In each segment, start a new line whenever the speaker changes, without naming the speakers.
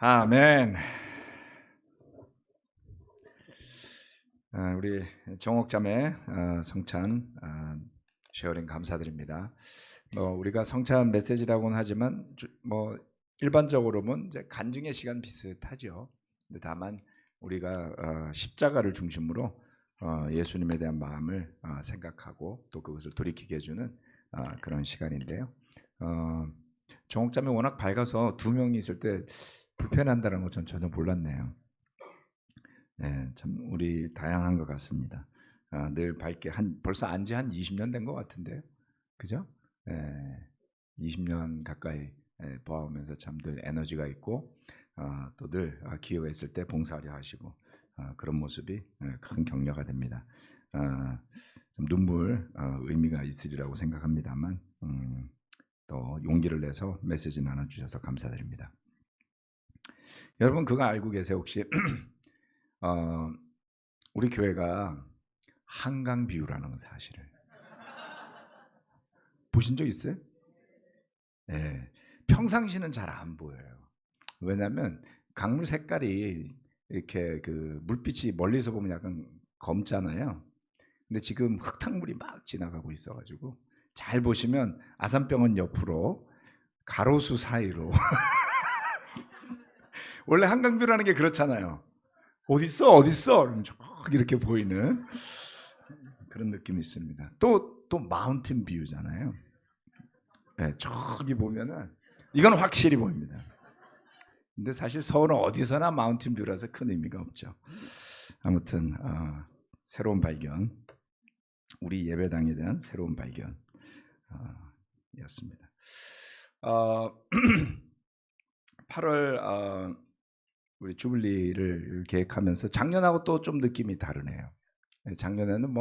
아멘. 우리 정옥자매 성찬 쉐어링 감사드립니다. 우리가 성찬 메시지라고는 하지만 일반적으로는 이제 간증의 시간 비슷하죠. 근데 다만 우리가 십자가를 중심으로 예수님에 대한 마음을 생각하고 또 그것을 돌이키게 해주는 그런 시간인데요. 정옥자매 워낙 밝아서 두 명이 있을 때 불편한다는 거 전 전혀 몰랐네요. 네, 참 우리 다양한 것 같습니다. 늘 밝게 벌써 안지 한 20년 된 것 같은데요, 그죠? 20년 가까이 보아오면서 참 늘 에너지가 있고 또 늘 기회가 있을 때 봉사하려 하시고 그런 모습이 큰 격려가 됩니다. 좀 눈물 의미가 있으리라고 생각합니다만 또 용기를 내서 메시지 나눠주셔서 감사드립니다. 여러분 그거 알고 계세요 혹시? 우리 교회가 한강 뷰라는 사실을 보신 적 있어요? 네, 평상시는 잘 안 보여요. 왜냐하면 강물 색깔이 이렇게 그 물빛이 멀리서 보면 약간 검잖아요. 근데 지금 흙탕물이 막 지나가고 있어가지고 잘 보시면 아산병원 옆으로 가로수 사이로 원래 한강뷰라는 게 그렇잖아요. 어딨어 이렇게 보이는 그런 느낌이 있습니다. 또 마운틴 뷰잖아요. 네, 저기 보면은 이건 확실히 보입니다. 근데 사실 서울은 어디서나 마운틴 뷰라서 큰 의미가 없죠. 아무튼 새로운 발견, 우리 예배당에 대한 새로운 발견이었습니다. 8월 우리 주블리를 계획하면서 작년하고 또 좀 느낌이 다르네요. 작년에는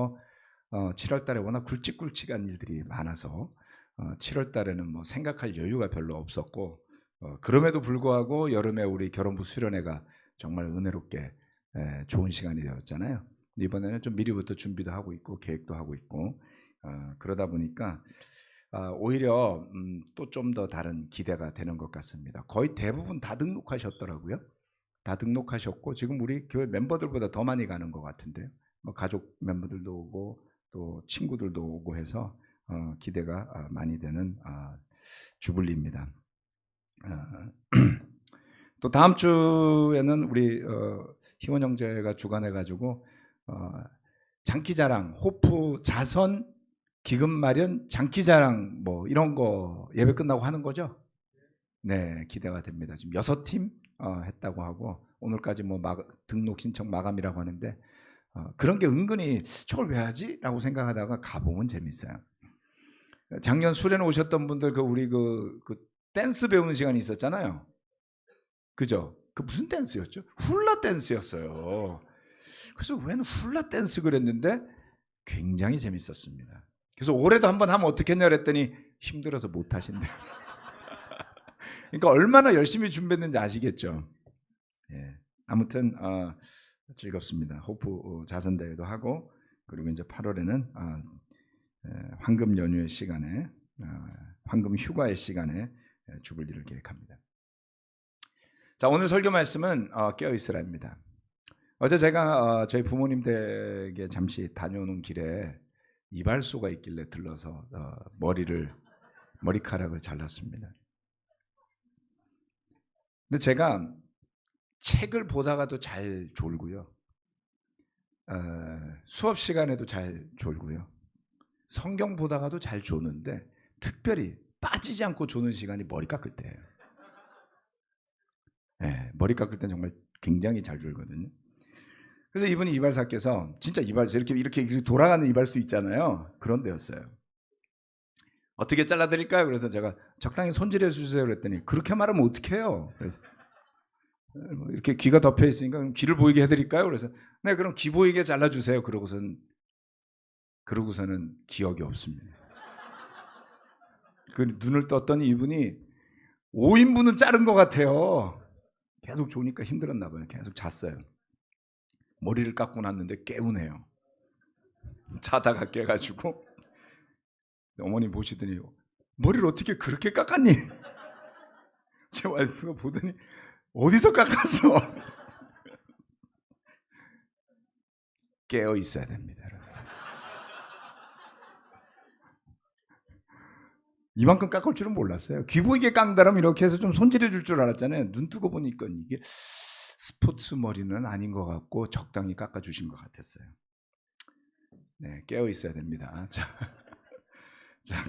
7월 달에 워낙 굵직굵직한 일들이 많아서 7월 달에는 생각할 여유가 별로 없었고 그럼에도 불구하고 여름에 우리 결혼부 수련회가 정말 은혜롭게 좋은 시간이 되었잖아요. 이번에는 좀 미리부터 준비도 하고 있고 계획도 하고 있고 그러다 보니까 오히려 또 좀 더 다른 기대가 되는 것 같습니다. 거의 대부분 다 등록하셨더라고요. 다 등록하셨고 지금 우리 교회 멤버들보다 더 많이 가는 것 같은데요. 가족 멤버들도 오고 또 친구들도 오고 해서 기대가 많이 되는 주불리입니다. 또 다음 주에는 우리 희원 형제가 주관해가지고 장기자랑, 호프 자선 기금 마련 장기자랑 이런 거 예배 끝나고 하는 거죠? 네, 기대가 됩니다. 지금 6팀 했다고 하고 오늘까지 등록 신청 마감이라고 하는데 그런 게 은근히 저걸 왜 하지? 라고 생각하다가 가보면 재밌어요. 작년 수련회 오셨던 분들 우리 그 댄스 배우는 시간이 있었잖아요. 그죠? 그 무슨 댄스였죠? 훌라 댄스였어요. 그래서 웬 훌라 댄스 그랬는데 굉장히 재밌었습니다. 그래서 올해도 한번 하면 어떻겠냐 그랬더니 힘들어서 못 하신대요. 그러니까 얼마나 열심히 준비했는지 아시겠죠? 예. 아무튼 즐겁습니다. 호프 자선대회도 하고 그리고 이제 8월에는 황금 연휴의 시간에 황금 휴가의 시간에 주불리를 계획합니다. 자, 오늘 설교 말씀은 깨어있으라입니다. 어제 제가 저희 부모님 댁에 잠시 다녀오는 길에 이발소가 있길래 들러서 머리카락을 잘랐습니다. 근데 제가 책을 보다가도 잘 졸고요. 수업 시간에도 잘 졸고요. 성경 보다가도 잘 조는데 특별히 빠지지 않고 조는 시간이 머리 깎을 때예요. 네, 머리 깎을 땐 정말 굉장히 잘 졸거든요. 그래서 이분이 이발사께서 진짜 이발소 이렇게 돌아가는 이발소 있잖아요. 그런 데였어요. 어떻게 잘라드릴까요? 그래서 제가 적당히 손질해 주세요 그랬더니 그렇게 말하면 어떡해요? 그래서 이렇게 귀가 덮여 있으니까 귀를 보이게 해드릴까요? 그래서 네, 그럼 귀 보이게 잘라주세요. 그러고서는 기억이 없습니다. 그 눈을 떴더니 이분이 5인분은 자른 것 같아요. 계속 조니까 힘들었나 봐요. 계속 잤어요. 머리를 깎고 났는데 개운해요. 자다가 깨가지고 어머니 보시더니 머리를 어떻게 그렇게 깎았니? 제 와이프가 보더니 어디서 깎았어? 깨어 있어야 됩니다, 여러분. 이만큼 깎을 줄은 몰랐어요. 귀 보이게 깡다름 이렇게 해서 좀 손질해 줄 줄 알았잖아요. 눈 뜨고 보니까 이게 스포츠 머리는 아닌 것 같고 적당히 깎아 주신 것 같았어요. 네, 깨어 있어야 됩니다. 자,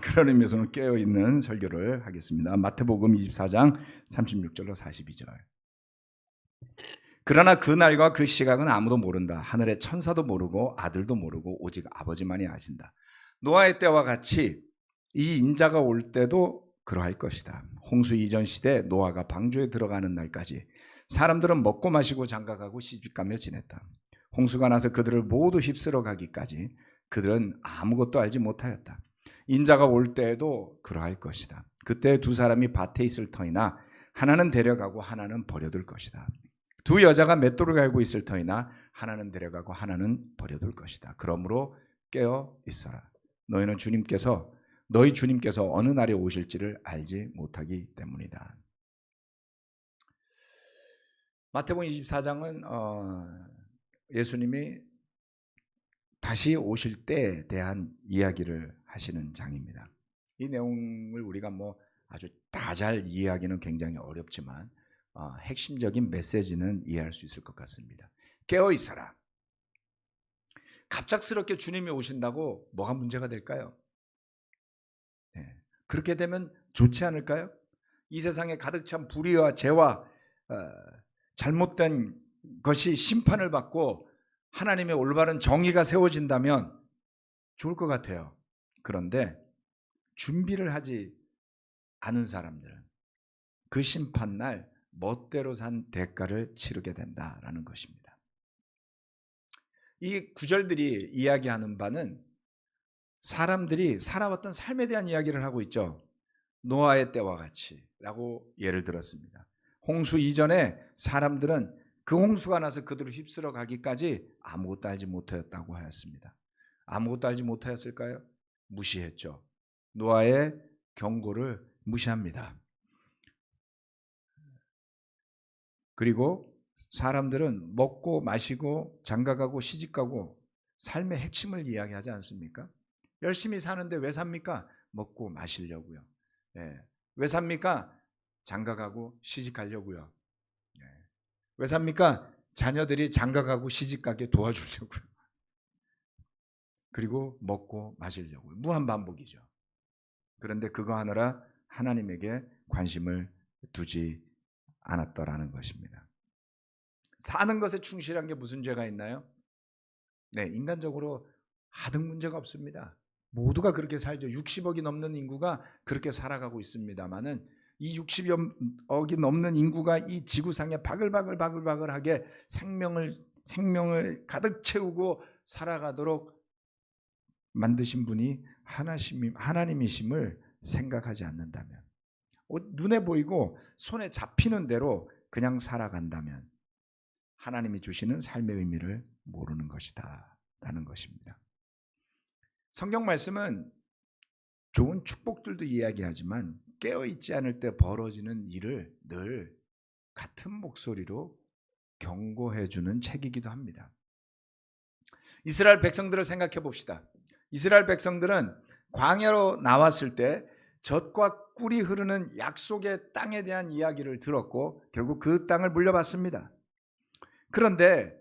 그런 의미에서는 깨어 있는 설교를 하겠습니다. 마태복음 24장 36절로 42절. 그러나 그 날과 그 시각은 아무도 모른다. 하늘의 천사도 모르고 아들도 모르고 오직 아버지만이 아신다. 노아의 때와 같이 이 인자가 올 때도 그러할 것이다. 홍수 이전 시대 노아가 방주에 들어가는 날까지 사람들은 먹고 마시고 장가가고 시집가며 지냈다. 홍수가 나서 그들을 모두 휩쓸어 가기까지 그들은 아무것도 알지 못하였다. 인자가 올 때에도 그러할 것이다. 그때 두 사람이 밭에 있을 터이나 하나는 데려가고 하나는 버려둘 것이다. 두 여자가 맷돌을 갈고 있을 터이나 하나는 데려가고 하나는 버려둘 것이다. 그러므로 깨어 있어라. 너희 주님께서 어느 날에 오실지를 알지 못하기 때문이다. 마태복음 24장은 예수님이 다시 오실 때에 대한 이야기를 하시는 장입니다. 이 내용을 우리가 아주 다 잘 이해하기는 굉장히 어렵지만 핵심적인 메시지는 이해할 수 있을 것 같습니다. 깨어 있어라. 갑작스럽게 주님이 오신다고 뭐가 문제가 될까요? 네. 그렇게 되면 좋지 않을까요? 이 세상에 가득 찬 불의와 죄와 잘못된 것이 심판을 받고 하나님의 올바른 정의가 세워진다면 좋을 것 같아요. 그런데 준비를 하지 않은 사람들은 그 심판날 멋대로 산 대가를 치르게 된다라는 것입니다. 이 구절들이 이야기하는 바는 사람들이 살아왔던 삶에 대한 이야기를 하고 있죠. 노아의 때와 같이 라고 예를 들었습니다. 홍수 이전에 사람들은 그 홍수가 나서 그들을 휩쓸어 가기까지 아무것도 알지 못하였다고 하였습니다. 아무것도 알지 못하였을까요? 무시했죠. 노아의 경고를 무시합니다. 그리고 사람들은 먹고 마시고 장가가고 시집가고 삶의 핵심을 이야기하지 않습니까? 열심히 사는데 왜 삽니까? 먹고 마시려고요. 네. 왜 삽니까? 장가가고 시집가려고요. 네. 왜 삽니까? 자녀들이 장가가고 시집가게 도와주려고요. 그리고 먹고 마시려고요. 무한반복이죠. 그런데 그거 하느라 하나님에게 관심을 두지 않았더라는 것입니다. 사는 것에 충실한 게 무슨 죄가 있나요? 네, 인간적으로 하등 문제가 없습니다. 모두가 그렇게 살죠. 60억이 넘는 인구가 그렇게 살아가고 있습니다만은 이 60억이 넘는 인구가 이 지구상에 바글바글하게 생명을 가득 채우고 살아가도록 만드신 분이 하나님이심을 생각하지 않는다면, 눈에 보이고 손에 잡히는 대로 그냥 살아간다면 하나님이 주시는 삶의 의미를 모르는 것이다 라는 것입니다. 성경 말씀은 좋은 축복들도 이야기하지만 깨어있지 않을 때 벌어지는 일을 늘 같은 목소리로 경고해 주는 책이기도 합니다. 이스라엘 백성들을 생각해 봅시다. 이스라엘 백성들은 광야로 나왔을 때 젖과 꿀이 흐르는 약속의 땅에 대한 이야기를 들었고 결국 그 땅을 물려받습니다. 그런데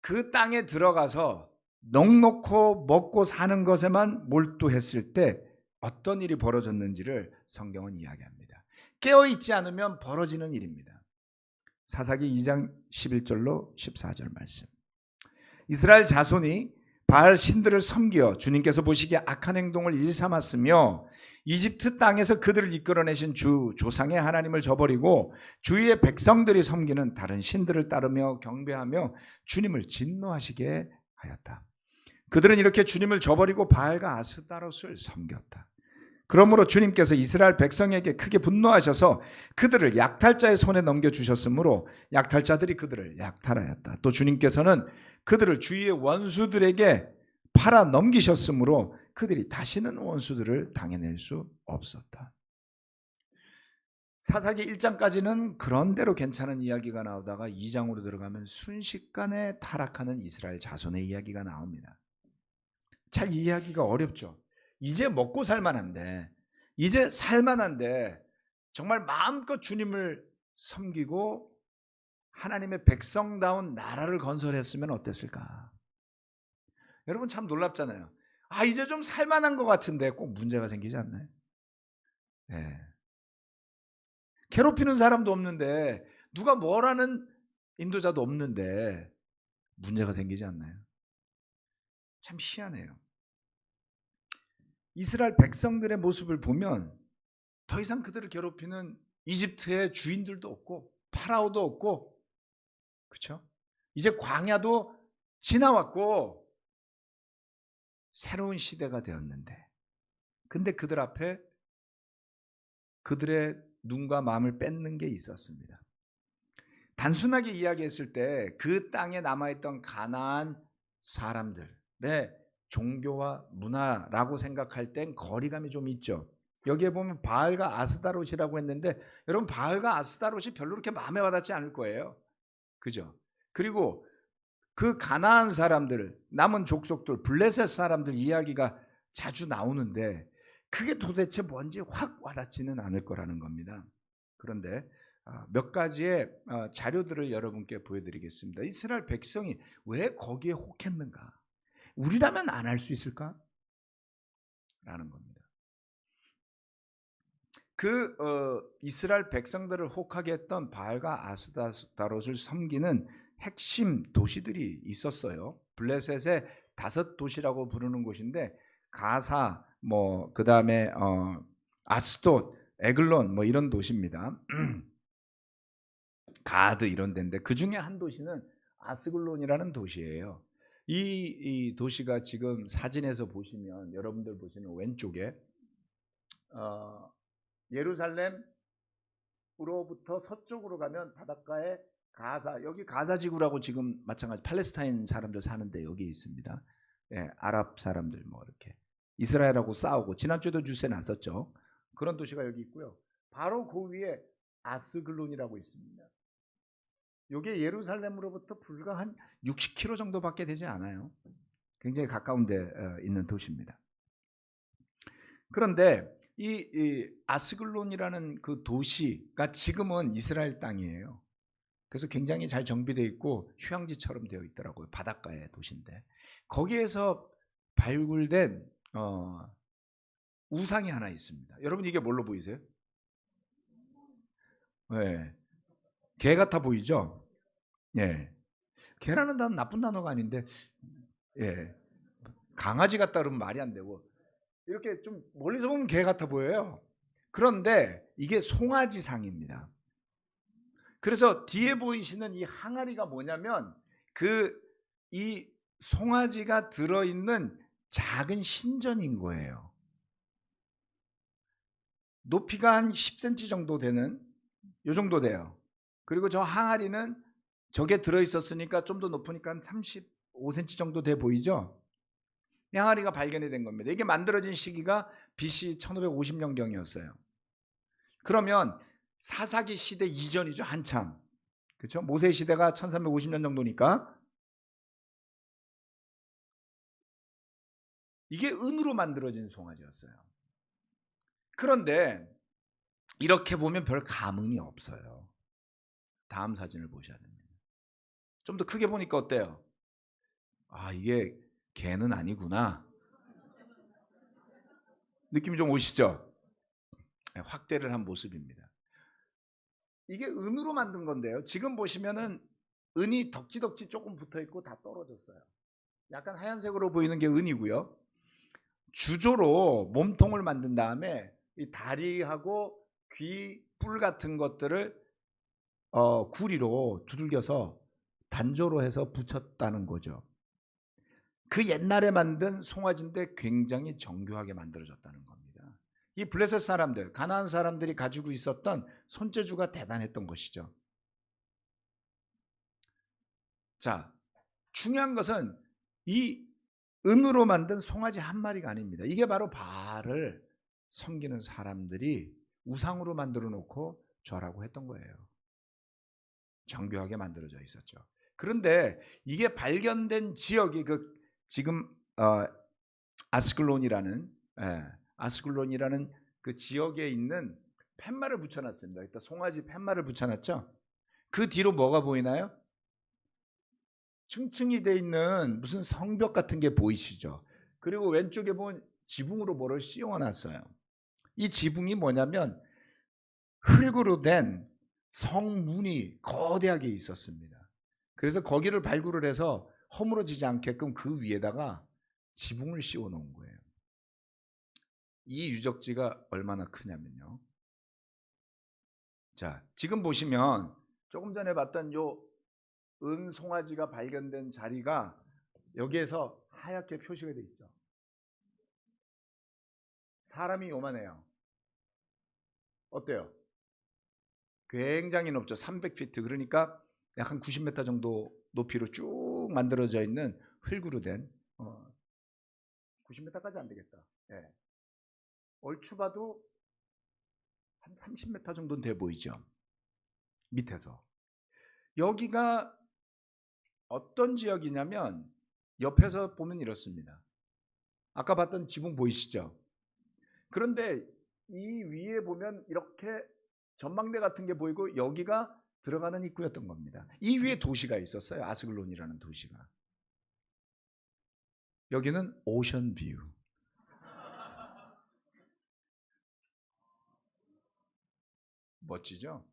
그 땅에 들어가서 넉넉히 먹고 사는 것에만 몰두했을 때 어떤 일이 벌어졌는지를 성경은 이야기합니다. 깨어있지 않으면 벌어지는 일입니다. 사사기 2장 11절로 14절 말씀. 이스라엘 자손이 바알 신들을 섬겨 주님께서 보시기에 악한 행동을 일삼았으며 이집트 땅에서 그들을 이끌어내신 주 조상의 하나님을 저버리고 주위의 백성들이 섬기는 다른 신들을 따르며 경배하며 주님을 진노하시게 하였다. 그들은 이렇게 주님을 저버리고 바알과 아스타롯을 섬겼다. 그러므로 주님께서 이스라엘 백성에게 크게 분노하셔서 그들을 약탈자의 손에 넘겨주셨으므로 약탈자들이 그들을 약탈하였다. 또 주님께서는 그들을 주위의 원수들에게 팔아 넘기셨으므로 그들이 다시는 원수들을 당해낼 수 없었다. 사사기 1장까지는 그런대로 괜찮은 이야기가 나오다가 2장으로 들어가면 순식간에 타락하는 이스라엘 자손의 이야기가 나옵니다. 잘 이해하기가 어렵죠. 이제 먹고 살만한데, 이제 살만한데 정말 마음껏 주님을 섬기고 하나님의 백성다운 나라를 건설했으면 어땠을까? 여러분 참 놀랍잖아요. 이제 좀 살만한 것 같은데 꼭 문제가 생기지 않나요? 네. 괴롭히는 사람도 없는데, 누가 뭐라는 인도자도 없는데 문제가 생기지 않나요? 참 희한해요. 이스라엘 백성들의 모습을 보면 더 이상 그들을 괴롭히는 이집트의 주인들도 없고 파라오도 없고, 그렇죠? 이제 광야도 지나왔고 새로운 시대가 되었는데, 근데 그들 앞에 그들의 눈과 마음을 뺏는 게 있었습니다. 단순하게 이야기했을 때 그 땅에 남아있던 가나안 사람들의 종교와 문화라고 생각할 땐 거리감이 좀 있죠. 여기에 보면 바알과 아스다롯이라고 했는데, 여러분 바알과 아스다롯이 별로 그렇게 마음에 와닿지 않을 거예요. 그죠? 그리고 그 가나안 사람들, 남은 족속들, 블레셋 사람들 이야기가 자주 나오는데 그게 도대체 뭔지 확 와닿지는 않을 거라는 겁니다. 그런데 몇 가지의 자료들을 여러분께 보여드리겠습니다. 이스라엘 백성이 왜 거기에 혹했는가? 우리라면 안 할 수 있을까? 라는 겁니다. 이스라엘 백성들을 혹하게 했던 바알과 아스다롯을 섬기는 핵심 도시들이 있었어요. 블레셋의 5도시라고 부르는 곳인데, 가사, 그 다음에 아스돗, 에글론 이런 도시입니다. 가드 이런 데인데, 그 중에 한 도시는 아스글론이라는 도시예요. 이 도시가 지금 사진에서 보시면, 여러분들 보시는 왼쪽에 예루살렘으로부터 서쪽으로 가면 바닷가에 가사, 여기 가사 지구라고 지금 마찬가지 팔레스타인 사람들 사는데 여기 있습니다. 예, 아랍 사람들 이렇게 이스라엘하고 싸우고 지난주에도 뉴스에 났었죠. 그런 도시가 여기 있고요. 바로 그 위에 아스글론이라고 있습니다. 이게 예루살렘으로부터 불과 한 60km 정도밖에 되지 않아요. 굉장히 가까운 데 있는 도시입니다. 그런데 이 아스글론이라는 그 도시가 지금은 이스라엘 땅이에요. 그래서 굉장히 잘 정비되어 있고 휴양지처럼 되어 있더라고요. 바닷가의 도시인데, 거기에서 발굴된 우상이 하나 있습니다. 여러분 이게 뭘로 보이세요? 네. 개 같아 보이죠? 예. 개라는 단어 나쁜 단어가 아닌데, 예. 강아지 같다 그러면 말이 안 되고, 이렇게 좀 멀리서 보면 개 같아 보여요. 그런데 이게 송아지상입니다. 그래서 뒤에 보이시는 이 항아리가 뭐냐면, 이 송아지가 들어있는 작은 신전인 거예요. 높이가 한 10cm 정도 되는, 요 정도 돼요. 그리고 저 항아리는 저게 들어있었으니까 좀 더 높으니까 한 35cm 정도 돼 보이죠? 이 항아리가 발견이 된 겁니다. 이게 만들어진 시기가 BC 1550년경이었어요. 그러면 사사기 시대 이전이죠. 한참. 그렇죠? 모세 시대가 1350년 정도니까 이게 은으로 만들어진 송아지였어요. 그런데 이렇게 보면 별 감흥이 없어요. 다음 사진을 보셔야 됩니다. 좀 더 크게 보니까 어때요? 이게 개는 아니구나. 느낌이 좀 오시죠? 확대를 한 모습입니다. 이게 은으로 만든 건데요. 지금 보시면은 은이 덕지덕지 조금 붙어 있고 다 떨어졌어요. 약간 하얀색으로 보이는 게 은이고요. 주조로 몸통을 만든 다음에 이 다리하고 귀, 뿔 같은 것들을 구리로 두들겨서 단조로 해서 붙였다는 거죠. 그 옛날에 만든 송아지인데 굉장히 정교하게 만들어졌다는 겁니다. 이 블레셋 사람들, 가나안 사람들이 가지고 있었던 손재주가 대단했던 것이죠. 자, 중요한 것은 이 은으로 만든 송아지 한 마리가 아닙니다. 이게 바로 바알을 섬기는 사람들이 우상으로 만들어 놓고 절하고 했던 거예요. 정교하게 만들어져 있었죠. 그런데 이게 발견된 지역이 지금 아스클론이라는 아스클론이라는 그 지역에 있는 팻말을 붙여놨습니다. 일단 송아지 팻말을 붙여놨죠. 그 뒤로 뭐가 보이나요? 층층이 돼 있는 무슨 성벽 같은 게 보이시죠? 그리고 왼쪽에 보면 지붕으로 뭐를 씌워놨어요. 이 지붕이 뭐냐면 흙으로 된 성문이 거대하게 있었습니다. 그래서 거기를 발굴을 해서 허물어지지 않게끔 그 위에다가 지붕을 씌워 놓은 거예요. 이 유적지가 얼마나 크냐면요. 자, 지금 보시면 조금 전에 봤던 요 은송아지가 발견된 자리가 여기에서 하얗게 표시가 되어 있죠. 사람이 요만해요. 어때요? 굉장히 높죠. 300피트. 그러니까 약 한 90m 정도 높이로 쭉 만들어져 있는 흙으로 된 90m까지 안 되겠다. 예. 얼추 봐도 한 30m 정도는 돼 보이죠. 밑에서. 여기가 어떤 지역이냐면 옆에서 보면 이렇습니다. 아까 봤던 지붕 보이시죠? 그런데 이 위에 보면 이렇게 전망대 같은 게 보이고 여기가 들어가는 입구였던 겁니다. 이 위에 도시가 있었어요. 아스글론이라는 도시가. 여기는 오션 뷰. 멋지죠?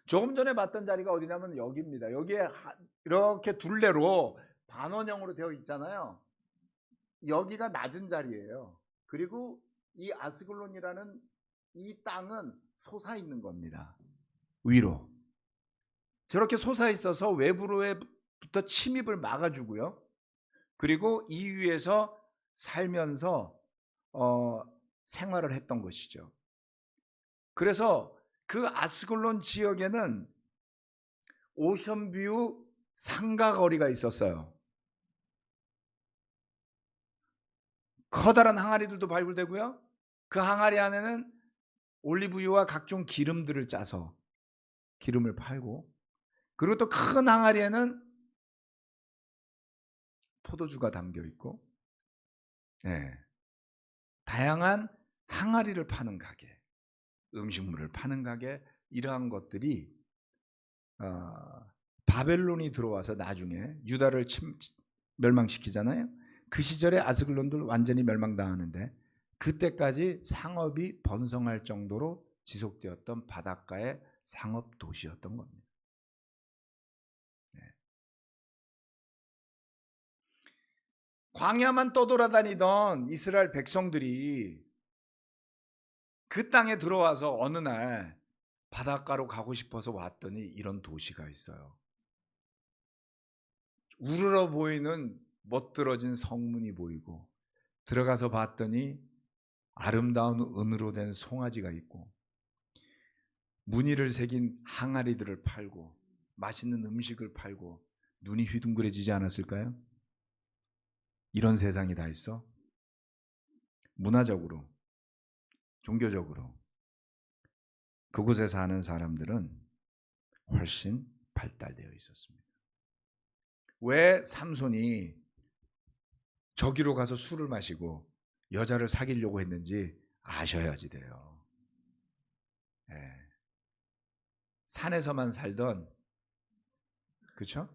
조금 전에 봤던 자리가 어디냐면 여기입니다. 여기에 이렇게 둘레로 반원형으로 되어 있잖아요. 여기가 낮은 자리예요. 그리고 이 아스글론이라는 이 땅은 솟아 있는 겁니다. 위로. 저렇게 솟아 있어서 외부로부터 침입을 막아주고요. 그리고 이 위에서 살면서 생활을 했던 것이죠. 그래서 그 아스글론 지역에는 오션뷰 상가거리가 있었어요. 커다란 항아리들도 발굴되고요. 그 항아리 안에는 올리브유와 각종 기름들을 짜서 기름을 팔고, 그리고 또 큰 항아리에는 포도주가 담겨 있고, 다양한 항아리를 파는 가게, 음식물을 파는 가게, 이러한 것들이 바벨론이 들어와서 나중에 유다를 멸망시키잖아요. 그 시절에 아스글론도 완전히 멸망당하는데 그때까지 상업이 번성할 정도로 지속되었던 바닷가의 상업 도시였던 겁니다. 광야만 떠돌아다니던 이스라엘 백성들이 그 땅에 들어와서 어느 날 바닷가로 가고 싶어서 왔더니 이런 도시가 있어요. 우러러 보이는 멋들어진 성문이 보이고, 들어가서 봤더니 아름다운 은으로 된 송아지가 있고, 무늬를 새긴 항아리들을 팔고, 맛있는 음식을 팔고, 눈이 휘둥그레지지 않았을까요? 이런 세상이 다 있어? 문화적으로, 종교적으로 그곳에 사는 사람들은 훨씬 발달되어 있었습니다. 왜 삼손이 저기로 가서 술을 마시고 여자를 사귀려고 했는지 아셔야지 돼요. 산에서만 살던, 그렇죠?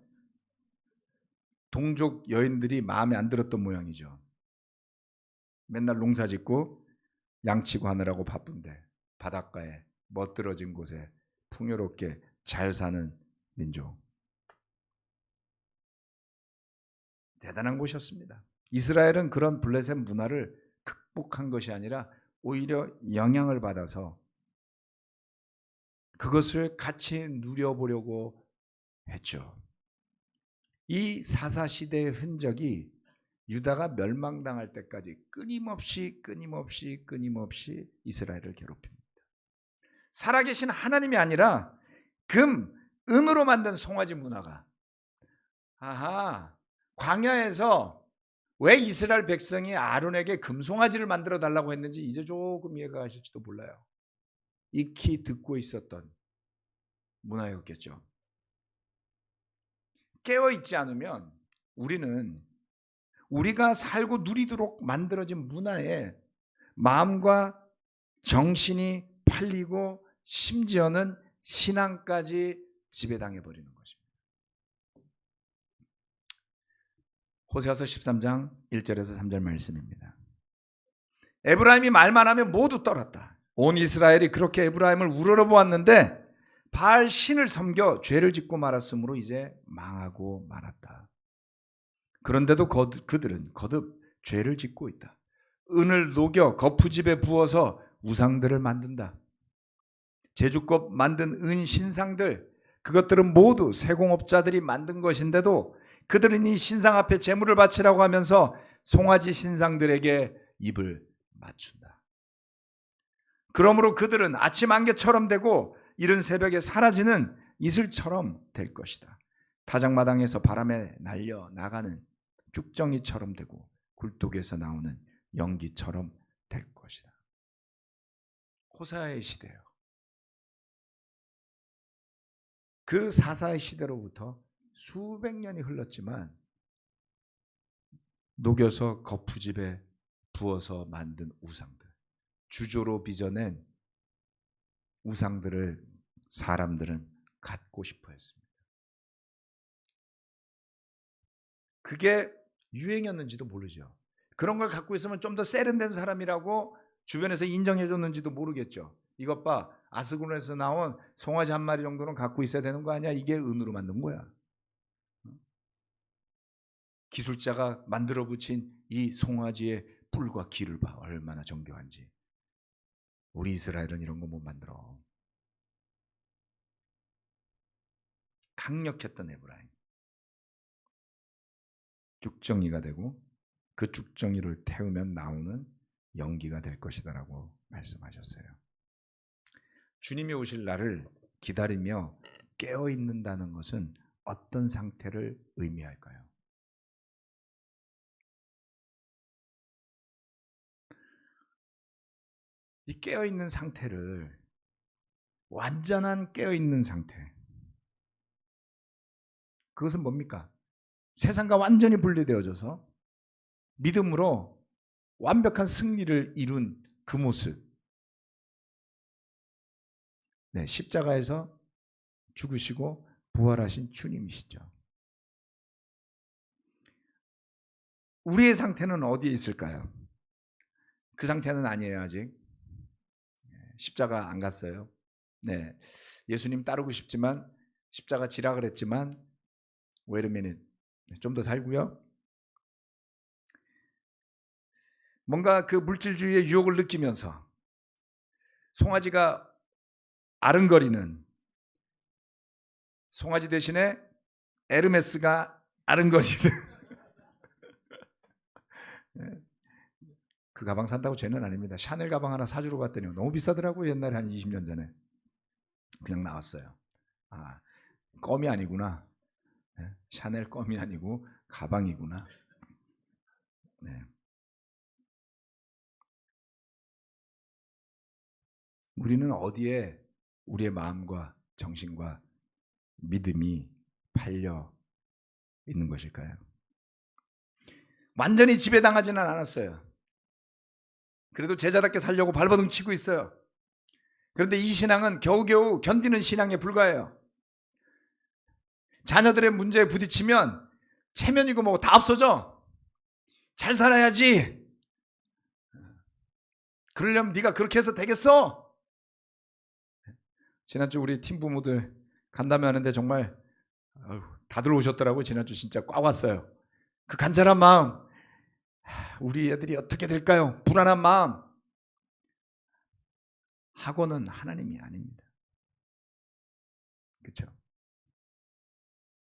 동족 여인들이 마음에 안 들었던 모양이죠. 맨날 농사 짓고 양치고 하느라고 바쁜데 바닷가에 멋들어진 곳에 풍요롭게 잘 사는 민족. 대단한 곳이었습니다. 이스라엘은 그런 블레셋 문화를 극복한 것이 아니라 오히려 영향을 받아서 그것을 같이 누려보려고 했죠. 이 사사시대의 흔적이 유다가 멸망당할 때까지 끊임없이 이스라엘을 괴롭힙니다. 살아계신 하나님이 아니라 금, 은으로 만든 송아지 문화가, 광야에서 왜 이스라엘 백성이 아론에게 금송아지를 만들어 달라고 했는지 이제 조금 이해가 가실지도 몰라요. 익히 듣고 있었던 문화였겠죠. 깨어있지 않으면 우리는 우리가 살고 누리도록 만들어진 문화에 마음과 정신이 팔리고 심지어는 신앙까지 지배당해 버리는 것입니다. 호세아서 13장 1절에서 3절 말씀입니다. 에브라임이 말만 하면 모두 떨었다. 온 이스라엘이 그렇게 에브라임을 우러러보았는데 바알 신을 섬겨 죄를 짓고 말았으므로 이제 망하고 말았다. 그런데도 그들은 거듭 죄를 짓고 있다. 은을 녹여 거푸집에 부어서 우상들을 만든다. 제주껏 만든 은 신상들, 그것들은 모두 세공업자들이 만든 것인데도 그들은 이 신상 앞에 제물을 바치라고 하면서 송아지 신상들에게 입을 맞춘다. 그러므로 그들은 아침 안개처럼 되고 이른 새벽에 사라지는 이슬처럼 될 것이다. 타작마당에서 바람에 날려 나가는 쭉정이처럼 되고 굴뚝에서 나오는 연기처럼 될 것이다. 호세아의 시대예요. 그 사사의 시대로부터 수백 년이 흘렀지만 녹여서 거푸집에 부어서 만든 우상들, 주조로 빚어낸 우상들을 사람들은 갖고 싶어 했습니다. 그게 유행이었는지도 모르죠. 그런 걸 갖고 있으면 좀 더 세련된 사람이라고 주변에서 인정해 줬는지도 모르겠죠. 이것 봐, 아스군에서 나온 송아지 한 마리 정도는 갖고 있어야 되는 거 아니야? 이게 은으로 만든 거야. 기술자가 만들어 붙인 이 송아지의 뿔과 기를 봐, 얼마나 정교한지. 우리 이스라엘은 이런 거 못 만들어. 강력했던 에브라임, 쭉정이가 되고 그 쭉정이를 태우면 나오는 연기가 될 것이다라고 말씀하셨어요. 주님이 오실 날을 기다리며 깨어 있는다는 것은 어떤 상태를 의미할까요? 이 깨어 있는 상태를, 완전한 깨어 있는 상태, 그것은 뭡니까? 세상과 완전히 분리되어져서 믿음으로 완벽한 승리를 이룬 그 모습. 네, 십자가에서 죽으시고 부활하신 주님이시죠. 우리의 상태는 어디에 있을까요? 그 상태는 아니에요, 아직. 십자가 안 갔어요. 네, 예수님 따르고 싶지만 십자가 지라 그랬지만 wait a minute, 좀 더 살고요. 뭔가 그 물질주의의 유혹을 느끼면서 송아지가 아른거리는, 송아지 대신에 에르메스가 아른거리는 그 가방 산다고 죄는 아닙니다. 샤넬 가방 하나 사주러 갔더니 너무 비싸더라고요. 옛날에 한 20년 전에. 그냥 나왔어요. 아, 껌이 아니구나. 샤넬 껌이 아니고 가방이구나. 네. 우리는 어디에 우리의 마음과 정신과 믿음이 팔려 있는 것일까요? 완전히 지배당하지는 않았어요. 그래도 제자답게 살려고 발버둥 치고 있어요. 그런데 이 신앙은 겨우겨우 견디는 신앙에 불과해요. 자녀들의 문제에 부딪히면 체면이고 뭐고 다 없어져. 잘 살아야지. 그러려면 네가 그렇게 해서 되겠어? 지난주 우리 팀 부모들 간담회 하는데 정말 다들 오셨더라고요. 지난주 진짜 꽉 왔어요. 그 간절한 마음, 우리 애들이 어떻게 될까요? 불안한 마음. 학원은 하나님이 아닙니다. 그렇죠?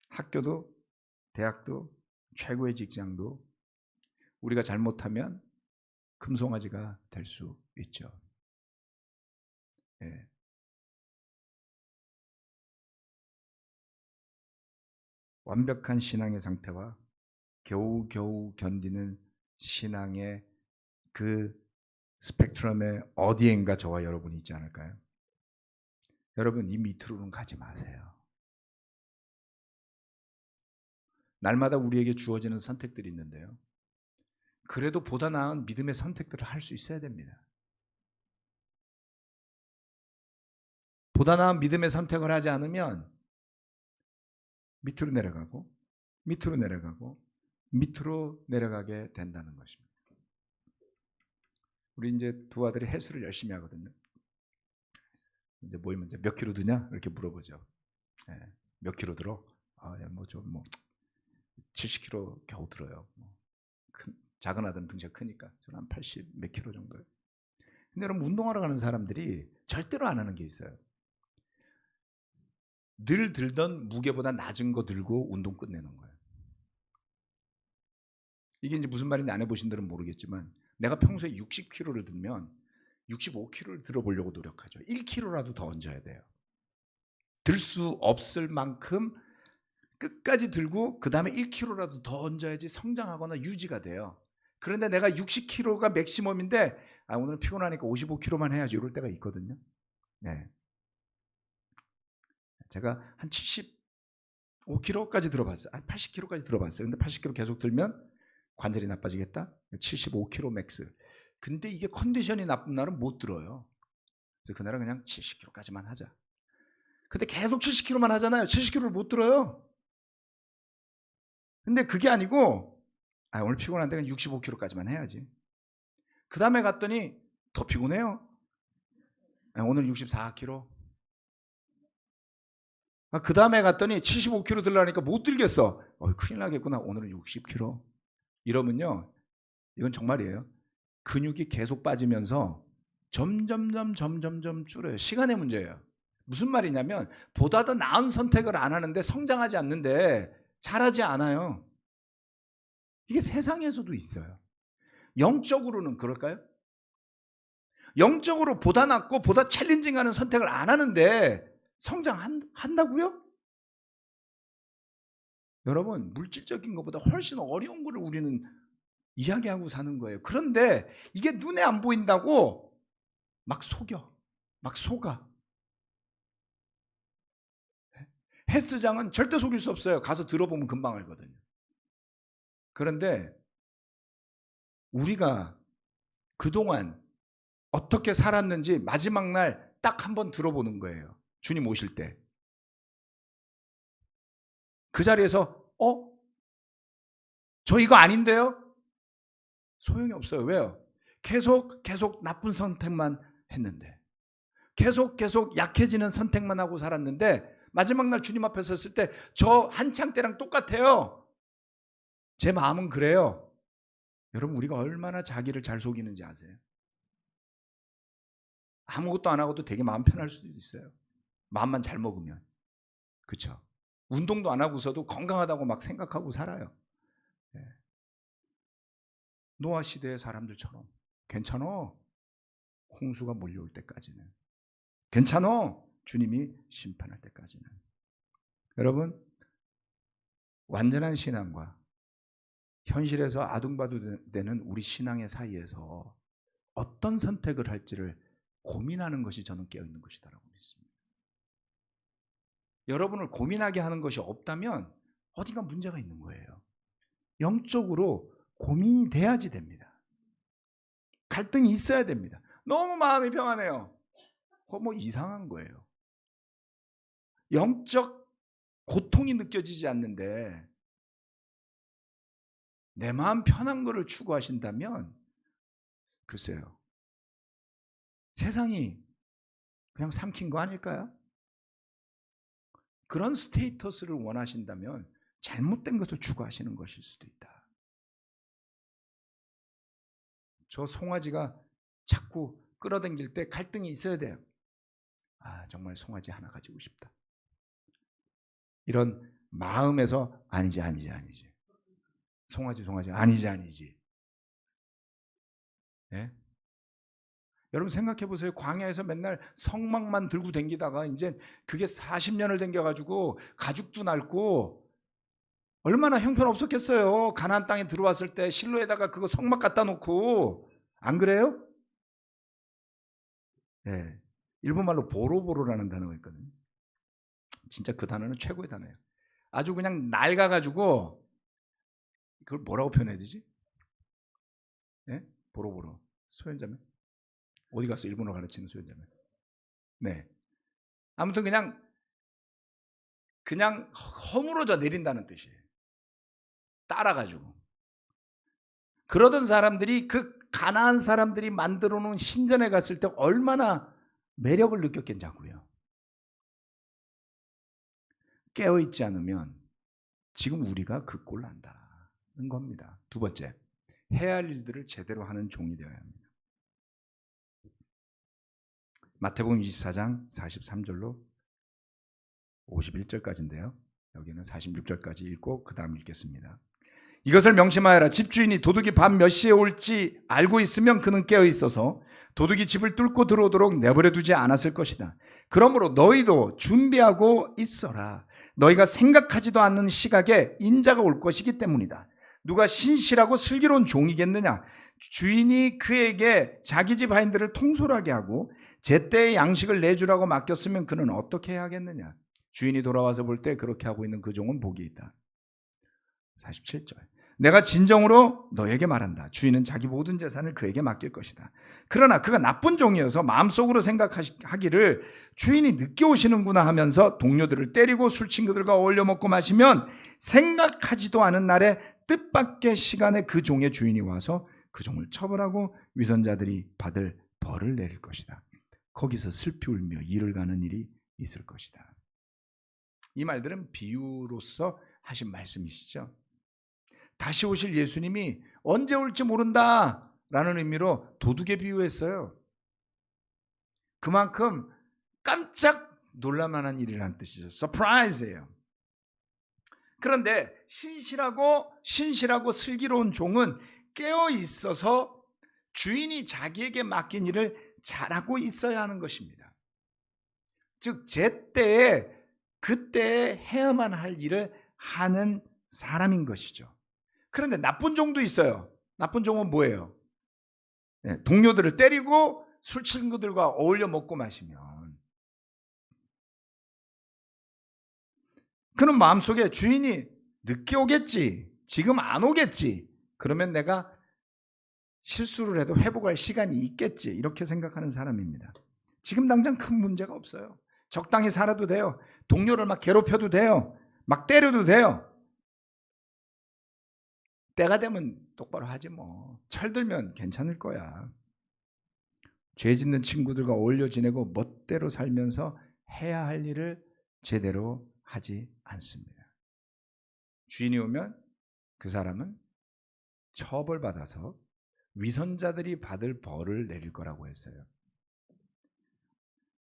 학교도, 대학도, 최고의 직장도 우리가 잘못하면 금송아지가 될 수 있죠. 예. 완벽한 신앙의 상태와 겨우겨우 견디는 신앙의 그 스펙트럼의 어디엔가 저와 여러분이 있지 않을까요? 여러분, 이 밑으로는 가지 마세요. 날마다 우리에게 주어지는 선택들이 있는데요. 그래도 보다 나은 믿음의 선택들을 할 수 있어야 됩니다. 보다 나은 믿음의 선택을 하지 않으면 밑으로 내려가고 밑으로 내려가고 밑으로 내려가게 된다는 것입니다. 우리 이제 두 아들이 헬스를 열심히 하거든요. 이제 모이면 이제 몇 킬로 드냐 이렇게 물어보죠. 네, 몇 킬로 들어? 뭐 70킬로 겨우 들어요. 작은 아들은 등치가 크니까 저는 한 80 몇 킬로 정도예요. 근데 여러분, 운동하러 가는 사람들이 절대로 안 하는 게 있어요. 늘 들던 무게보다 낮은 거 들고 운동 끝내는 거예요. 이게 이제 무슨 말인지 안 해보신 분들은 모르겠지만, 내가 평소에 60kg를 들면 65kg를 들어보려고 노력하죠. 1kg라도 더 얹어야 돼요. 들 수 없을 만큼 끝까지 들고 그 다음에 1kg라도 더 얹어야지 성장하거나 유지가 돼요. 그런데 내가 60kg가 맥시멈인데 오늘 피곤하니까 55kg만 해야지 이럴 때가 있거든요. 네. 제가 한 75kg까지 들어봤어요. 80kg까지 들어봤어요. 근데 80kg 계속 들면 관절이 나빠지겠다. 75kg 맥스. 근데 이게 컨디션이 나쁜 날은 못 들어요. 그래서 그날은 그냥 70kg까지만 하자. 근데 계속 70kg만 하잖아요. 70kg를 못 들어요. 근데 그게 아니고 오늘 피곤한데 그냥 65kg까지만 해야지. 그 다음에 갔더니 더 피곤해요. 오늘 64kg. 그 다음에 갔더니 75kg 들라니까 못 들겠어. 큰일 나겠구나. 오늘은 60kg. 이러면요, 이건 정말이에요. 근육이 계속 빠지면서 점점점 줄어요. 시간의 문제예요. 무슨 말이냐면 보다 더 나은 선택을 안 하는데 성장하지 않는데 자라지 않아요. 이게 세상에서도 있어요. 영적으로는 그럴까요? 영적으로 보다 낫고 보다 챌린징하는 선택을 안 하는데 성장한다고요? 여러분, 물질적인 것보다 훨씬 어려운 거를 우리는 이야기하고 사는 거예요. 그런데 이게 눈에 안 보인다고 막 속여, 막 속아. 헬스장은 절대 속일 수 없어요. 가서 들어보면 금방 알거든요. 그런데 우리가 그동안 어떻게 살았는지 마지막 날 딱 한 번 들어보는 거예요. 주님 오실 때. 그 자리에서 저 이거 아닌데요? 소용이 없어요. 왜요? 계속 나쁜 선택만 했는데, 계속 약해지는 선택만 하고 살았는데 마지막 날 주님 앞에 섰을 때 저 한창 때랑 똑같아요. 제 마음은 그래요. 여러분, 우리가 얼마나 자기를 잘 속이는지 아세요? 아무것도 안 하고도 되게 마음 편할 수도 있어요. 마음만 잘 먹으면. 그렇죠? 운동도 안 하고서도 건강하다고 막 생각하고 살아요. 네. 노아 시대의 사람들처럼 괜찮아. 홍수가 몰려올 때까지는. 괜찮아. 주님이 심판할 때까지는. 여러분, 완전한 신앙과 현실에서 아둥바둥되는 우리 신앙의 사이에서 어떤 선택을 할지를 고민하는 것이 저는 깨어있는 것이다라고 믿습니다. 여러분을 고민하게 하는 것이 없다면 어디가 문제가 있는 거예요. 영적으로 고민이 돼야지 됩니다. 갈등이 있어야 됩니다. 너무 마음이 평안해요. 그거 뭐 이상한 거예요. 영적 고통이 느껴지지 않는데 내 마음 편한 거를 추구하신다면 글쎄요, 세상이 그냥 삼킨 거 아닐까요? 그런 스테이터스를 원하신다면 잘못된 것을 추구하시는 것일 수도 있다. 저 송아지가 자꾸 끌어당길 때 갈등이 있어야 돼요. 정말 송아지 하나 가지고 싶다. 이런 마음에서 아니지. 송아지 아니지. 네? 여러분 생각해 보세요. 광야에서 맨날 성막만 들고 댕기다가 이제 그게 40년을 댕겨가지고 가죽도 낡고 얼마나 형편없었겠어요. 가나안 땅에 들어왔을 때 실로에다가 그거 성막 갖다 놓고. 안 그래요? 네. 일본말로 보로보로라는 단어가 있거든요. 진짜 그 단어는 최고의 단어예요. 아주 그냥 낡아가지고 그걸 뭐라고 표현해야 되지? 예? 보로보로. 소현자매? 어디 갔어? 일본어 가르치는 소현자매. 네. 아무튼 그냥 허물어져 내린다는 뜻이에요. 따라가지고. 그러던 사람들이 그 가나안 사람들이 만들어 놓은 신전에 갔을 때 얼마나 매력을 느꼈겠냐고요. 깨어있지 않으면 지금 우리가 그 꼴 난다는 겁니다. 두 번째, 해야 할 일들을 제대로 하는 종이 되어야 합니다. 마태복음 24장 43절로 51절까지인데요. 여기는 46절까지 읽고 그 다음 읽겠습니다. 이것을 명심하여라. 집주인이 도둑이 밤 몇 시에 올지 알고 있으면 그는 깨어 있어서 도둑이 집을 뚫고 들어오도록 내버려 두지 않았을 것이다. 그러므로 너희도 준비하고 있어라. 너희가 생각하지도 않는 시각에 인자가 올 것이기 때문이다. 누가 신실하고 슬기로운 종이겠느냐? 주인이 그에게 자기 집 하인들을 통솔하게 하고 제때의 양식을 내주라고 맡겼으면 그는 어떻게 해야 하겠느냐? 주인이 돌아와서 볼 때 그렇게 하고 있는 그 종은 복이 있다. 47절. 내가 진정으로 너에게 말한다. 주인은 자기 모든 재산을 그에게 맡길 것이다. 그러나 그가 나쁜 종이어서 마음속으로 생각하기를 주인이 늦게 오시는구나 하면서 동료들을 때리고 술 친구들과 어울려 먹고 마시면 생각하지도 않은 날에 뜻밖의 시간에 그 종의 주인이 와서 그 종을 처벌하고 위선자들이 받을 벌을 내릴 것이다. 거기서 슬피 울며 이를 가는 일이 있을 것이다. 이 말들은 비유로서 하신 말씀이시죠. 다시 오실 예수님이 언제 올지 모른다라는 의미로 도둑에 비유했어요. 그만큼 깜짝 놀랄만한 일이라는 뜻이죠. 서프라이즈예요. 그런데 신실하고 슬기로운 종은 깨어 있어서 주인이 자기에게 맡긴 일을 잘하고 있어야 하는 것입니다. 즉 제때에 그때에 해야만 할 일을 하는 사람인 것이죠. 그런데 나쁜 종도 있어요. 나쁜 종은 뭐예요? 동료들을 때리고 술 친구들과 어울려 먹고 마시면 그는 마음속에 주인이 늦게 오겠지, 지금 안 오겠지, 그러면 내가 실수를 해도 회복할 시간이 있겠지, 이렇게 생각하는 사람입니다. 지금 당장 큰 문제가 없어요. 적당히 살아도 돼요. 동료를 막 괴롭혀도 돼요. 막 때려도 돼요. 때가 되면 똑바로 하지 뭐. 철들면 괜찮을 거야. 죄 짓는 친구들과 어울려 지내고 멋대로 살면서 해야 할 일을 제대로 하지 않습니다. 주인이 오면 그 사람은 처벌받아서 위선자들이 받을 벌을 내릴 거라고 했어요.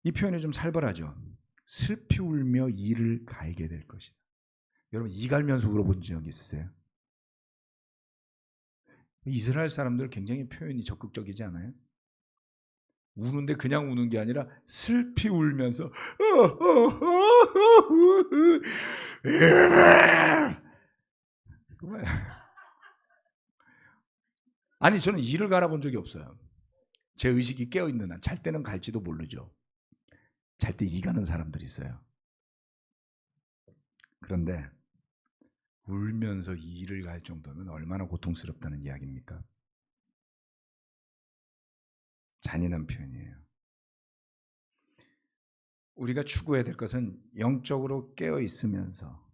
이 표현이 좀 살벌하죠. 슬피 울며 이를 갈게 될 것이다. 여러분 이 갈면서 울어본 적 있으세요? 이스라엘 사람들 굉장히 표현이 적극적이지 않아요? 우는데 그냥 우는 게 아니라 슬피 울면서 아니 저는 이를 갈아본 적이 없어요. 제 의식이 깨어있는 한. 잘 때는 갈지도 모르죠. 잘 때 이 가는 사람들이 있어요. 그런데 울면서 이를 갈 정도면 얼마나 고통스럽다는 이야기입니까? 잔인한 표현이에요. 우리가 추구해야 될 것은 영적으로 깨어 있으면서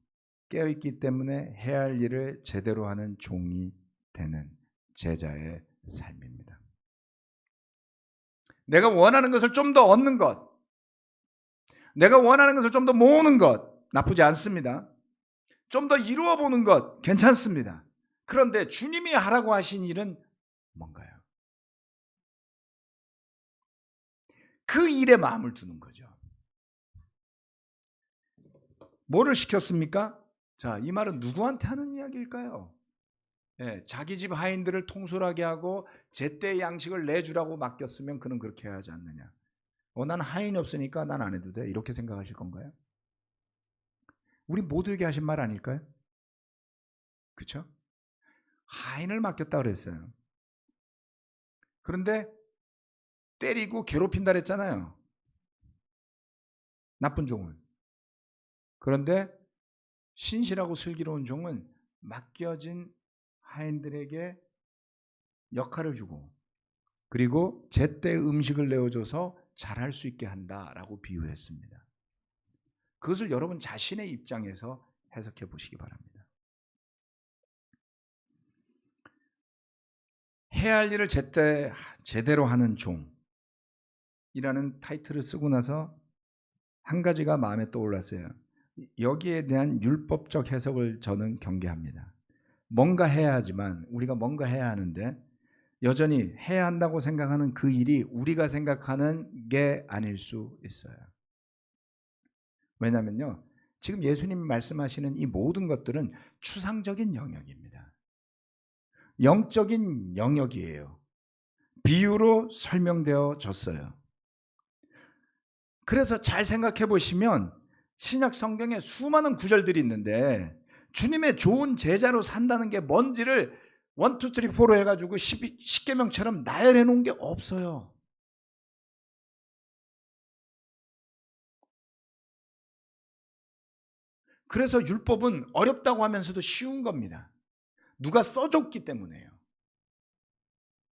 깨어 있기 때문에 해야 할 일을 제대로 하는 종이 되는 제자의 삶입니다. 내가 원하는 것을 좀 더 얻는 것, 내가 원하는 것을 좀 더 모으는 것 나쁘지 않습니다. 좀 더 이루어 보는 것 괜찮습니다. 그런데 주님이 하라고 하신 일은 뭔가요? 그 일에 마음을 두는 거죠. 뭐를 시켰습니까? 자, 이 말은 누구한테 하는 이야기일까요? 자기 집 하인들을 통솔하게 하고 제때 양식을 내주라고 맡겼으면 그는 그렇게 해야 하지 않느냐. 난 하인이 없으니까 난 안 해도 돼. 이렇게 생각하실 건가요? 우리 모두에게 하신 말 아닐까요? 그렇죠? 하인을 맡겼다 그랬어요. 그런데 때리고 괴롭힌다 그랬잖아요. 나쁜 종은. 그런데 신실하고 슬기로운 종은 맡겨진 하인들에게 역할을 주고 그리고 제때 음식을 내어줘서 잘할 수 있게 한다라고 비유했습니다. 그것을 여러분 자신의 입장에서 해석해 보시기 바랍니다. 해야 할 일을 제때 제대로 하는 종이라는 타이틀을 쓰고 나서 한 가지가 마음에 떠올랐어요. 여기에 대한 율법적 해석을 저는 경계합니다. 뭔가 해야 하지만 우리가 뭔가 해야 하는데 여전히 해야 한다고 생각하는 그 일이 우리가 생각하는 게 아닐 수 있어요. 왜냐하면요, 지금 예수님이 말씀하시는 이 모든 것들은 추상적인 영역입니다. 영적인 영역이에요. 비유로 설명되어졌어요. 그래서 잘 생각해 보시면 신약 성경에 수많은 구절들이 있는데 주님의 좋은 제자로 산다는 게 뭔지를 1, 2, 3, 4로 해가지고 10계명처럼 나열해 놓은 게 없어요. 그래서 율법은 어렵다고 하면서도 쉬운 겁니다. 누가 써줬기 때문에요.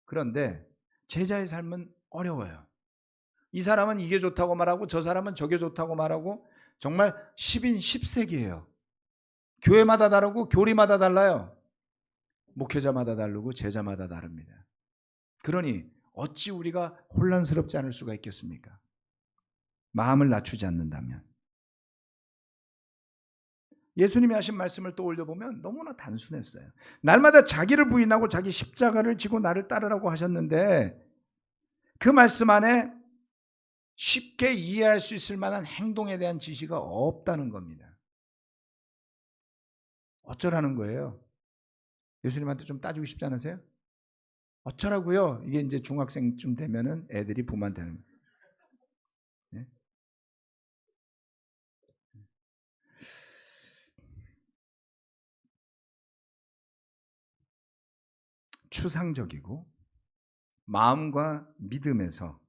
그런데 제자의 삶은 어려워요. 이 사람은 이게 좋다고 말하고 저 사람은 저게 좋다고 말하고 정말 10인 10색이에요. 교회마다 다르고 교리마다 달라요. 목회자마다 다르고 제자마다 다릅니다. 그러니 어찌 우리가 혼란스럽지 않을 수가 있겠습니까? 마음을 낮추지 않는다면. 예수님이 하신 말씀을 떠올려 보면 너무나 단순했어요. 날마다 자기를 부인하고 자기 십자가를 지고 나를 따르라고 하셨는데 그 말씀 안에 쉽게 이해할 수 있을 만한 행동에 대한 지시가 없다는 겁니다. 어쩌라는 거예요? 예수님한테 좀 따지고 싶지 않으세요? 어쩌라고요? 이게 이제 중학생쯤 되면은 애들이 부모한테는. 네? 추상적이고 마음과 믿음에서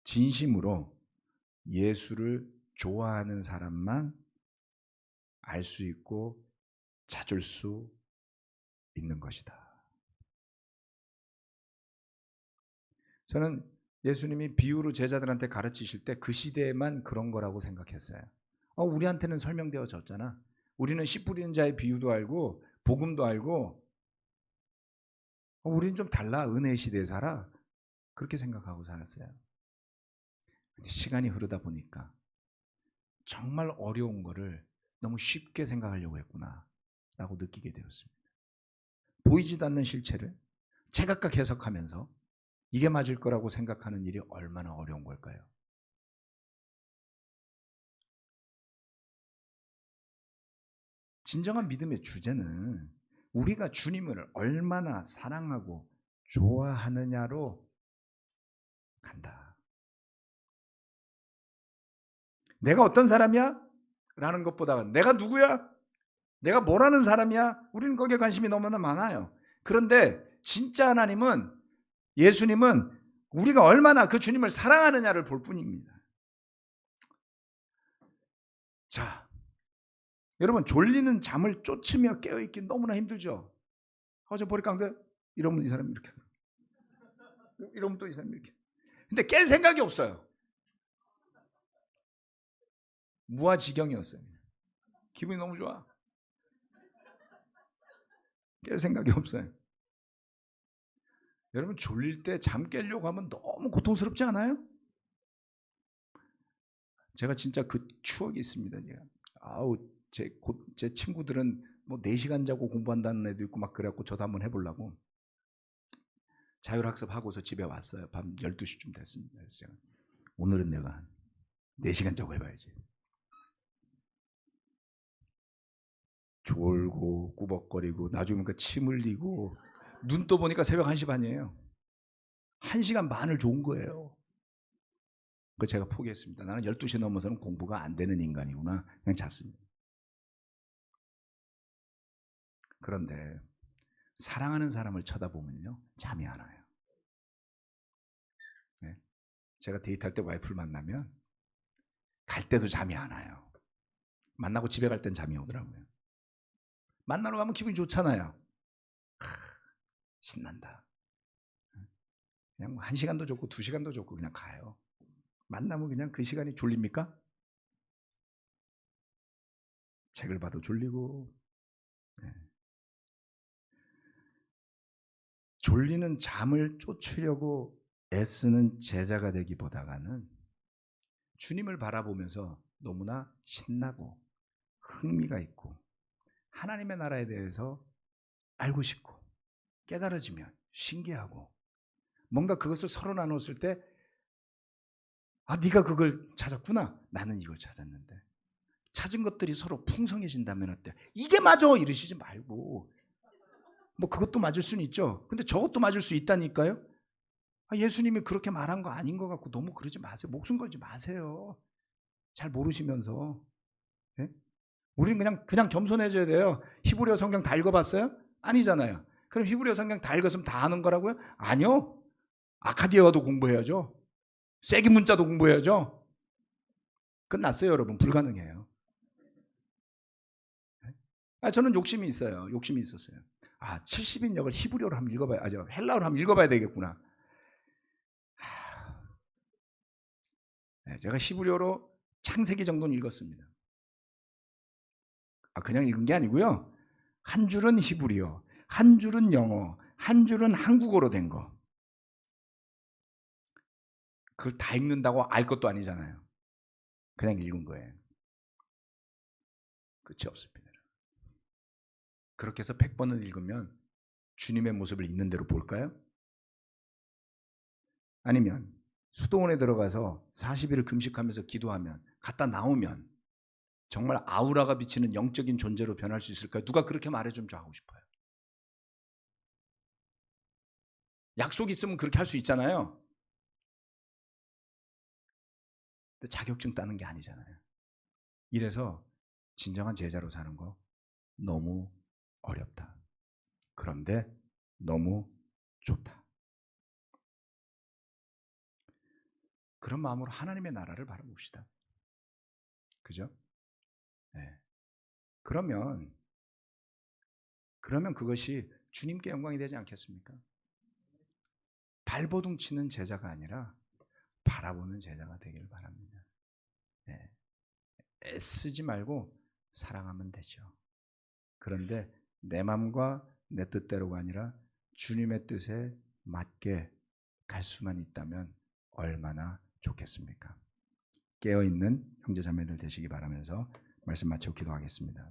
진심으로 예수를 좋아하는 사람만 알 수 있고 찾을 수 있는 것이다. 저는 예수님이 비유로 제자들한테 가르치실 때 그 시대에만 그런 거라고 생각했어요. 우리한테는 설명되어졌잖아. 우리는 씨 뿌리는 자의 비유도 알고 복음도 알고 우리는 좀 달라. 은혜의 시대에 살아. 그렇게 생각하고 살았어요. 근데 시간이 흐르다 보니까 정말 어려운 거를 너무 쉽게 생각하려고 했구나 라고 느끼게 되었습니다. 보이지도 않는 실체를 제각각 해석하면서 이게 맞을 거라고 생각하는 일이 얼마나 어려운 걸까요? 진정한 믿음의 주제는 우리가 주님을 얼마나 사랑하고 좋아하느냐로 간다. 내가 어떤 사람이야? 라는 것보다 내가 누구야? 내가 뭐라는 사람이야? 우리는 거기에 관심이 너무나 많아요. 그런데 진짜 하나님은, 예수님은 우리가 얼마나 그 주님을 사랑하느냐를 볼 뿐입니다. 자, 여러분 졸리는 잠을 쫓으며 깨어있기 너무나 힘들죠. 저 보니까 안 돼? 이러면 이 사람이 이렇게, 이러면 또 이 사람이 이렇게. 근데 깰 생각이 없어요. 무아지경이었어요. 기분이 너무 좋아. 깰 생각이 없어요. 여러분 졸릴 때 잠 깨려고 하면 너무 고통스럽지 않아요? 제가 진짜 그 추억이 있습니다. 제 친구들은 뭐 4시간 자고 공부한다는 애도 있고 막 그래갖고 저도 한번 해보려고 자율학습 하고서 집에 왔어요. 밤 12시쯤 됐습니다. 그래서 제가 오늘은 내가 4시간 자고 해봐야지. 졸고 꾸벅거리고 나중에 침 흘리고 눈 떠보니까 새벽 1시 반이에요. 1시간 반을 좋은 거예요. 그 제가 포기했습니다. 나는 12시 넘어서는 공부가 안 되는 인간이구나. 그냥 잤습니다. 그런데 사랑하는 사람을 쳐다보면요 잠이 안 와요. 네? 제가 데이트할 때 와이프를 만나면 갈 때도 잠이 안 와요. 만나고 집에 갈 땐 잠이 오더라고요. 만나러 가면 기분이 좋잖아요. 신난다. 그냥 뭐 1시간도 좋고 2시간도 좋고 그냥 가요. 만나면 그냥 그 시간이 졸립니까? 책을 봐도 졸리고. 네. 졸리는 잠을 쫓으려고 애쓰는 제자가 되기보다는 주님을 바라보면서 너무나 신나고 흥미가 있고 하나님의 나라에 대해서 알고 싶고 깨달아지면 신기하고 뭔가 그것을 서로 나눴을 때 네가 그걸 찾았구나. 나는 이걸 찾았는데. 찾은 것들이 서로 풍성해진다면 어때? 이게 맞아! 이러시지 말고 뭐 그것도 맞을 수는 있죠. 근데 저것도 맞을 수 있다니까요. 예수님이 그렇게 말한 거 아닌 것 같고 너무 그러지 마세요. 목숨 걸지 마세요. 잘 모르시면서. 네? 우리는 그냥 겸손해져야 돼요. 히브리어 성경 다 읽어봤어요? 아니잖아요. 그럼 히브리어 성경 다 읽었으면 다 아는 거라고요? 아니요. 아카디아도 공부해야죠. 쐐기 문자도 공부해야죠. 끝났어요, 여러분. 불가능해요. 저는 욕심이 있어요. 욕심이 있었어요. 70인역을 히브리어로 한번 읽어봐야, 헬라어로 한번 읽어봐야 되겠구나. 제가 히브리어로 창세기 정도는 읽었습니다. 그냥 읽은 게 아니고요. 한 줄은 히브리어, 한 줄은 영어, 한 줄은 한국어로 된 거. 그걸 다 읽는다고 알 것도 아니잖아요. 그냥 읽은 거예요. 끝이 없습니다. 그렇게 해서 100번을 읽으면 주님의 모습을 있는 대로 볼까요? 아니면 수도원에 들어가서 40일을 금식하면서 기도하면 갔다 나오면 정말 아우라가 비치는 영적인 존재로 변할 수 있을까요? 누가 그렇게 말해주면 저 하고 싶어요. 약속 있으면 그렇게 할 수 있잖아요. 근데 자격증 따는 게 아니잖아요. 이래서 진정한 제자로 사는 거 너무 어렵다. 그런데 너무 좋다. 그런 마음으로 하나님의 나라를 바라봅시다. 그죠? 네. 그러면 그것이 주님께 영광이 되지 않겠습니까? 발버둥 치는 제자가 아니라 바라보는 제자가 되기를 바랍니다. 네. 애쓰지 말고 사랑하면 되죠. 그런데 내 마음과 내 뜻대로가 아니라 주님의 뜻에 맞게 갈 수만 있다면 얼마나 좋겠습니까? 깨어있는 형제자매들 되시기 바라면서 말씀 마치고 기도하겠습니다.